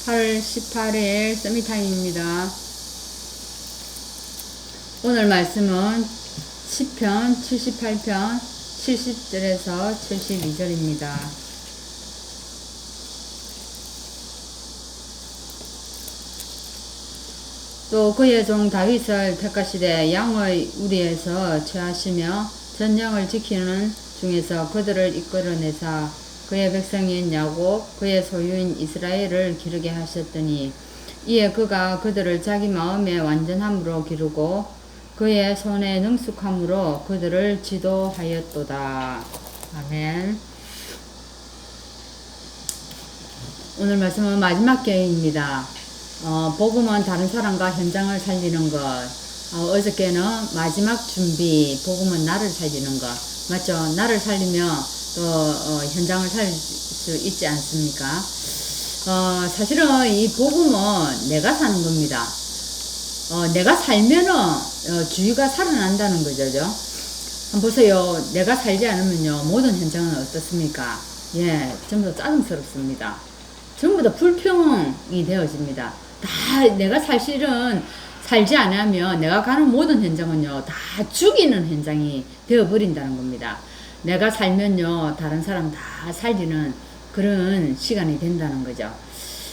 8월 18일 서밋타임입니다. 오늘 말씀은 시편 78편 70절에서 72절입니다. 또 그의 종 다윗을 택하시되 양의 우리에서 취하시며 전장을 지키는 중에서 그들을 이끌어내사 그의 백성인 야곱 그의 소유인 이스라엘을 기르게 하셨더니 이에 그가 그들을 자기 마음의 완전함으로 기르고 그의 손의 능숙함으로 그들을 지도하였도다. 아멘. 오늘 말씀은 마지막 계획입니다. 복음은 다른 사람과 현장을 살리는 것. 어저께는 마지막 준비, 복음은 나를 살리는 것. 맞죠? 나를 살리면 또 현장을 살릴 수 있지 않습니까? 사실은 이 복음은 내가 사는 겁니다. 내가 살면은 주위가 살아난다는 거죠. 한번 보세요. 내가 살지 않으면요 모든 현장은 어떻습니까? 예, 전부 다 짜증스럽습니다. 전부 다 불평이 되어집니다. 다 내가 사실은 살지 않으면 내가 가는 모든 현장은요 다 죽이는 현장이 되어버린다는 겁니다. 내가 살면요 다른 사람 다 살리는 그런 시간이 된다는 거죠.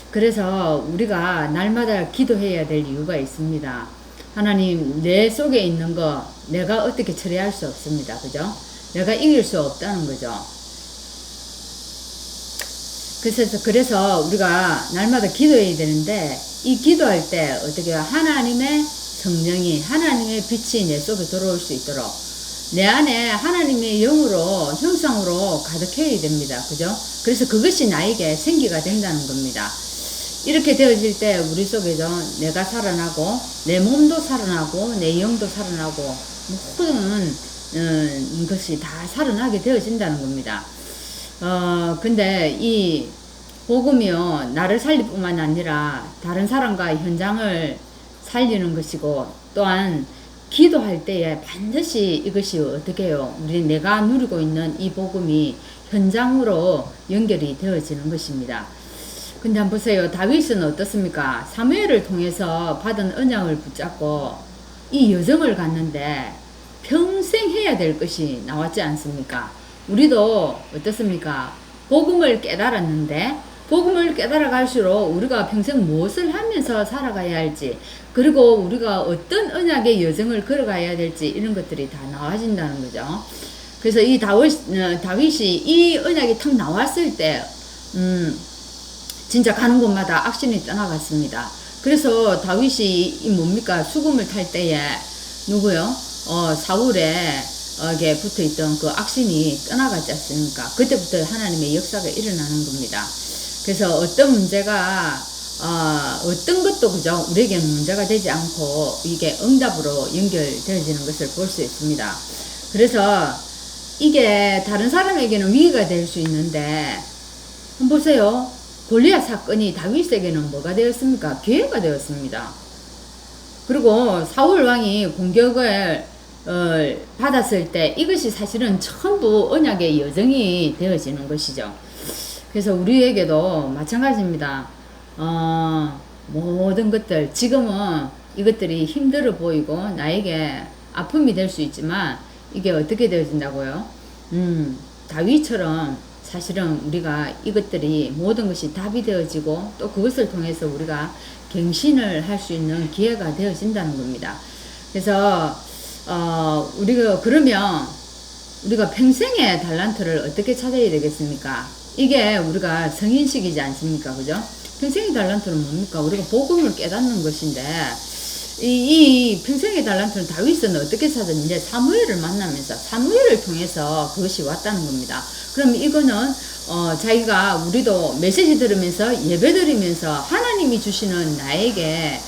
그래서 우리가 날마다 기도해야 될 이유가 있습니다. 하나님, 내 속에 있는 거 내가 어떻게 처리할 수 없습니다. 그죠? 내가 이길 수 없다는 거죠. 그래서 우리가 날마다 기도해야 되는데 이 기도할 때 어떻게 해요? 하나님의 성령이, 하나님의 빛이 내 속에 들어올 수 있도록 내 안에 하나님의 영으로, 형상으로 가득해야 됩니다. 그죠? 그래서 그것이 나에게 생기가 된다는 겁니다. 이렇게 되어질 때 우리 속에서 내가 살아나고 내 몸도 살아나고 내 영도 살아나고 모든 것이 다 살아나게 되어진다는 겁니다. 근데 이 복음이요 나를 살릴 뿐만 아니라 다른 사람과 현장을 살리는 것이고 또한 기도할 때에 반드시 이것이 어떻게 해요? 내가 누리고 있는 이 복음이 현장으로 연결이 되어지는 것입니다. 근데 한번 보세요. 다윗은 어떻습니까? 사무엘을 통해서 받은 언약을 붙잡고 이 여정을 갔는데 평생 해야 될 것이 나왔지 않습니까? 우리도 어떻습니까? 복음을 깨달았는데 복음을 깨달아 갈수록 우리가 평생 무엇을 하면서 살아가야 할지 그리고 우리가 어떤 언약의 여정을 걸어가야 될지 이런 것들이 다 나와진다는 거죠. 그래서 이 다윗이 이 언약이 탁 나왔을 때 진짜 가는 곳마다 악신이 떠나갔습니다. 그래서 다윗이 뭡니까? 수금을 탈 때에 누구요? 사울에게 붙어있던 그 악신이 떠나갔지 않습니까? 그때부터 하나님의 역사가 일어나는 겁니다. 그래서 어떤 문제가 어떤 것도 그죠? 우리에게는 문제가 되지 않고 이게 응답으로 연결되어지는 것을 볼 수 있습니다. 그래서 이게 다른 사람에게는 위기가 될 수 있는데 한번 보세요. 골리앗 사건이 다윗에게는 뭐가 되었습니까? 기회가 되었습니다. 그리고 사울 왕이 공격을 받았을 때 이것이 사실은 전부 언약의 여정이 되어지는 것이죠. 그래서 우리에게도 마찬가지입니다. 모든 것들 지금은 이것들이 힘들어 보이고 나에게 아픔이 될 수 있지만 이게 어떻게 되어진다고요? 다윗처럼 사실은 우리가 이것들이 모든 것이 답이 되어지고 또 그것을 통해서 우리가 갱신을 할 수 있는 기회가 되어진다는 겁니다. 그래서 그러면 우리가 평생의 달란트를 어떻게 찾아야 되겠습니까? 이게 우리가 성인식이지 않습니까? 그죠? 평생의 달란트는 뭡니까? 우리가 복음을 깨닫는 것인데 이 평생의 달란트는 다윗은 어떻게 찾았는데 사무엘을 만나면서 사무엘을 통해서 그것이 왔다는 겁니다. 그럼 이거는 자기가 우리도 메시지 들으면서 예배 드리면서 하나님이 주시는 나에게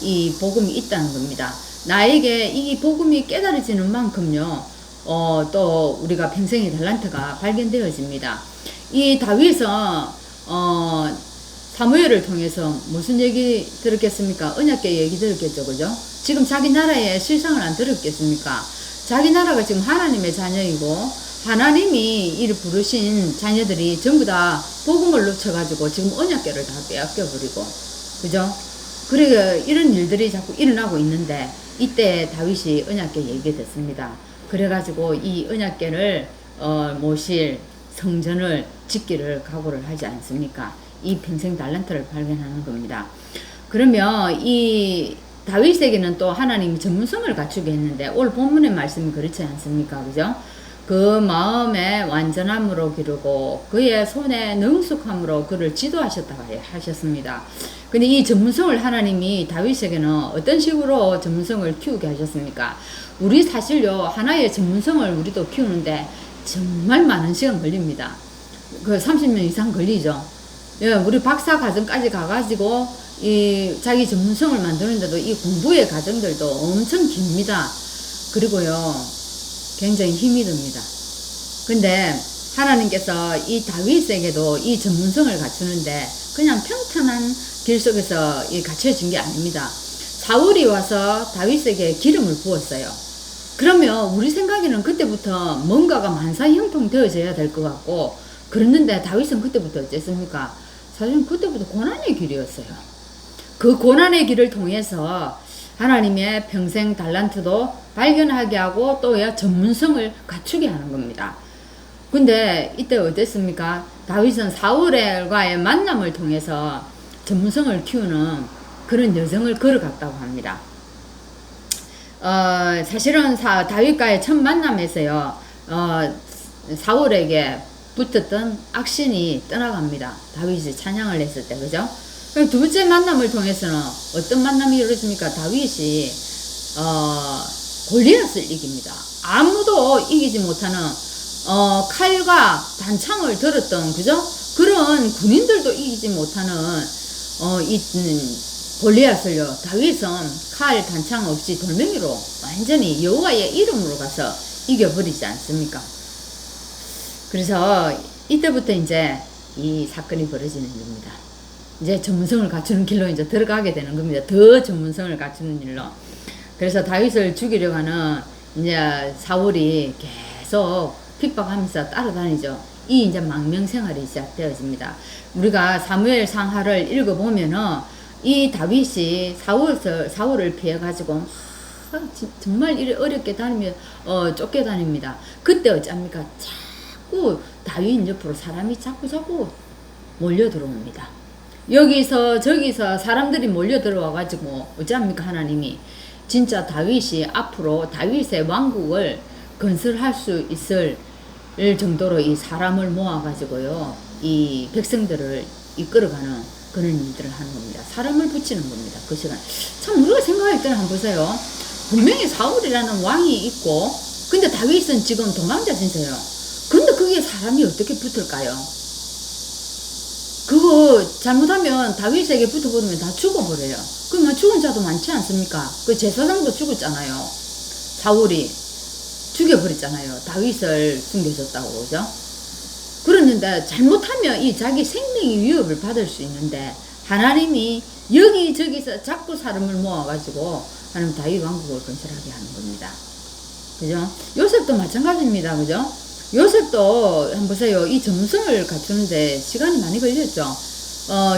이 복음이 있다는 겁니다. 나에게 이 복음이 깨달아지는 만큼요 또 우리가 평생의 달란트가 발견되어집니다. 이 다윗은 사무엘을 통해서 무슨 얘기 들었겠습니까? 언약궤 얘기 들었겠죠, 그죠? 지금 자기 나라의 실상을 안 들었겠습니까? 자기 나라가 지금 하나님의 자녀이고 하나님이 이를 부르신 자녀들이 전부 다 복음을 놓쳐가지고 지금 언약궤를 다 빼앗겨버리고, 그죠? 그러니까 이런 일들이 자꾸 일어나고 있는데, 이때 다윗이 언약궤 얘기가 됐습니다. 그래가지고 이 언약궤를 모실 성전을 짓기를 각오를 하지 않습니까? 이 평생 달란트를 발견하는 겁니다. 그러면 이 다윗에게는 또 하나님이 전문성을 갖추게 했는데, 오늘 본문의 말씀이 그렇지 않습니까? 그죠? 그 마음에 완전함으로 기르고 그의 손에 능숙함으로 그를 지도하셨다 하셨습니다. 근데 이 전문성을 하나님이 다윗에게는 어떤 식으로 전문성을 키우게 하셨습니까? 우리 사실요, 하나의 전문성을 우리도 키우는데 정말 많은 시간 걸립니다. 그 30년 이상 걸리죠. 예, 우리 박사 과정까지 가가지고 이 자기 전문성을 만드는데도 이 공부의 과정들도 엄청 깁니다. 그리고요, 굉장히 힘이 듭니다. 근데 하나님께서 이 다윗에게도 이 전문성을 갖추는데 그냥 평탄한 길 속에서 갖춰진 게 아닙니다. 사울이 와서 다윗에게 기름을 부었어요. 그러면 우리 생각에는 그때부터 뭔가가 만사형통 되어져야 될 것 같고, 그랬는데 다윗은 그때부터 어쨌습니까? 사실은 그때부터 고난의 길이었어요. 그 고난의 길을 통해서 하나님의 평생 달란트도 발견하게 하고 또 전문성을 갖추게 하는 겁니다. 근데 이때 어땠습니까? 다윗은 사울과의 만남을 통해서 전문성을 키우는 그런 여정을 걸어갔다고 합니다. 사실은 다윗과의 첫 만남에서요, 사울에게 붙었던 악신이 떠나갑니다. 다윗이 찬양을 했을 때, 그죠? 그럼 두 번째 만남을 통해서는 어떤 만남이 이루어집니까? 다윗이 골리앗을 이깁니다. 아무도 이기지 못하는 칼과 단창을 들었던, 그죠? 그런 군인들도 이기지 못하는 이 골리앗을요, 다윗은 칼 단창 없이 돌멩이로 완전히 여호와의 이름으로 가서 이겨버리지 않습니까? 그래서 이때부터 이제 이 사건이 벌어지는 겁니다. 이제 전문성을 갖추는 길로 이제 들어가게 되는 겁니다. 더 전문성을 갖추는 일로. 그래서 다윗을 죽이려고 하는 이제 사울이 계속 핍박하면서 따라다니죠. 이 이제 망명 생활이 시작되어집니다. 우리가 사무엘 상하를 읽어보면은 이 다윗이 사울을 피해가지고 정말 이래 어렵게 다니며 쫓겨다닙니다. 그때 어쩝니까? 자꾸 다윗 옆으로 사람이 자꾸 몰려 들어옵니다. 여기서 저기서 사람들이 몰려 들어와가지고 어쩝니까? 하나님이 진짜 다윗이 앞으로 다윗의 왕국을 건설할 수 있을 정도로 이 사람을 모아가지고요, 이 백성들을 이끌어가는 그런 일들을 하는 겁니다. 사람을 붙이는 겁니다. 그 시간. 참 우리가 생각할 때는 한번 보세요. 분명히 사울이라는 왕이 있고, 근데 다윗은 지금 도망자 신세요. 근데 그게 사람이 어떻게 붙을까요? 그거 잘못하면 다윗에게 붙어버리면 다 죽어버려요. 그러면 죽은 자도 많지 않습니까? 그 제사장도 죽었잖아요. 사울이 죽여버렸잖아요. 다윗을 숨겨줬다고, 그죠? 그랬는데 잘못하면 이 자기 생명의 위협을 받을 수 있는데, 하나님이 여기저기서 자꾸 사람을 모아가지고 하나님 다윗 왕국을 건설하게 하는 겁니다. 그죠? 요셉도 마찬가지입니다. 그죠? 요셉도 한번 보세요. 이 전문성을 갖추는데 시간이 많이 걸렸죠.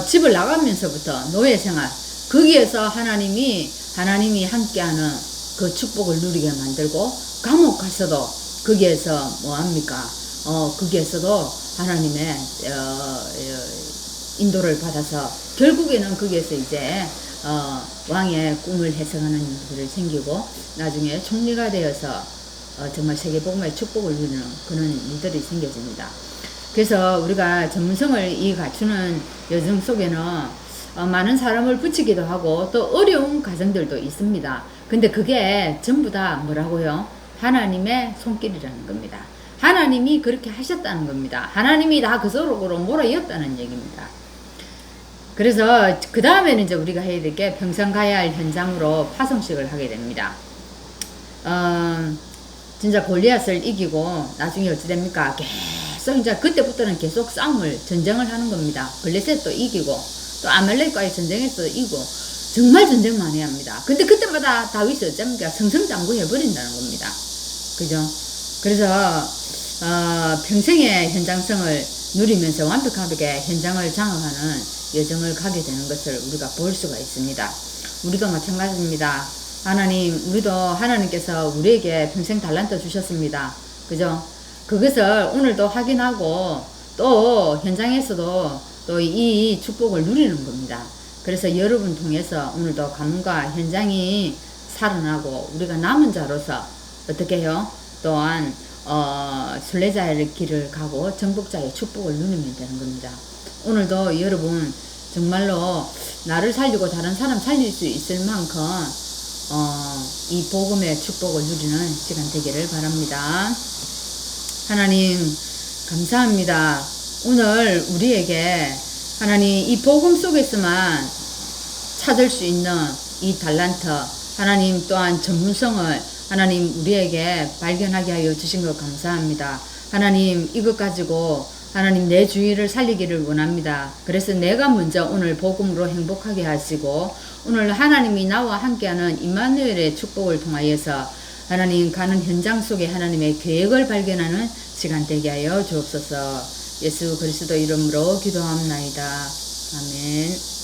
집을 나가면서부터 노예 생활, 거기에서 하나님이 함께하는 그 축복을 누리게 만들고, 감옥 가서도 거기에서 뭐합니까? 거기에서도 하나님의 인도를 받아서 결국에는 거기에서 이제 왕의 꿈을 해석하는 일들을 생기고, 나중에 총리가 되어서 정말 세계복음의 축복을 누리는 그런 일들이 생겨집니다. 그래서 우리가 전문성을 갖추는 여정 속에는 많은 사람을 붙이기도 하고 또 어려운 과정들도 있습니다. 근데 그게 전부 다 뭐라고요? 하나님의 손길이라는 겁니다. 하나님이 그렇게 하셨다는 겁니다. 하나님이 다 그 속으로 몰아였다는 얘기입니다. 그래서 그 다음에는 이제 우리가 해야 될 게 평생 가야 할 현장으로 파송식을 하게 됩니다. 진짜 골리앗을 이기고 나중에 어찌 됩니까? 계속 이제 그때부터는 계속 전쟁을 하는 겁니다. 블레셋도 이기고 또 아말렉과의 전쟁에서 이기고 정말 전쟁 많이 합니다. 근데 그때마다 다윗이 어쩝니까? 승승장구 해버린다는 겁니다. 그죠? 그래서 평생의 현장성을 누리면서 완벽하게 현장을 장악하는 여정을 가게 되는 것을 우리가 볼 수가 있습니다. 우리도 마찬가지입니다. 하나님, 우리도 하나님께서 우리에게 평생 달란트 주셨습니다. 그죠? 그것을 오늘도 확인하고 또 현장에서도 또 이 축복을 누리는 겁니다. 그래서 여러분 통해서 오늘도 가문과 현장이 살아나고 우리가 남은 자로서 어떻게 해요? 또한 순례자의 길을 가고 정복자의 축복을 누리면 되는 겁니다. 오늘도 여러분 정말로 나를 살리고 다른 사람 살릴 수 있을 만큼 이 복음의 축복을 누리는 시간 되기를 바랍니다. 하나님 감사합니다. 오늘 우리에게 하나님 이 복음 속에서만 찾을 수 있는 이 달란트, 하나님 또한 전문성을 하나님 우리에게 발견하게 하여 주신 것 감사합니다. 하나님 이것 가지고 하나님 내 주위를 살리기를 원합니다. 그래서 내가 먼저 오늘 복음으로 행복하게 하시고 오늘 하나님이 나와 함께하는 임마누엘의 축복을 통하여서 하나님 가는 현장 속에 하나님의 계획을 발견하는 시간 되게 하여 주옵소서. 예수 그리스도 이름으로 기도합나이다. 아멘.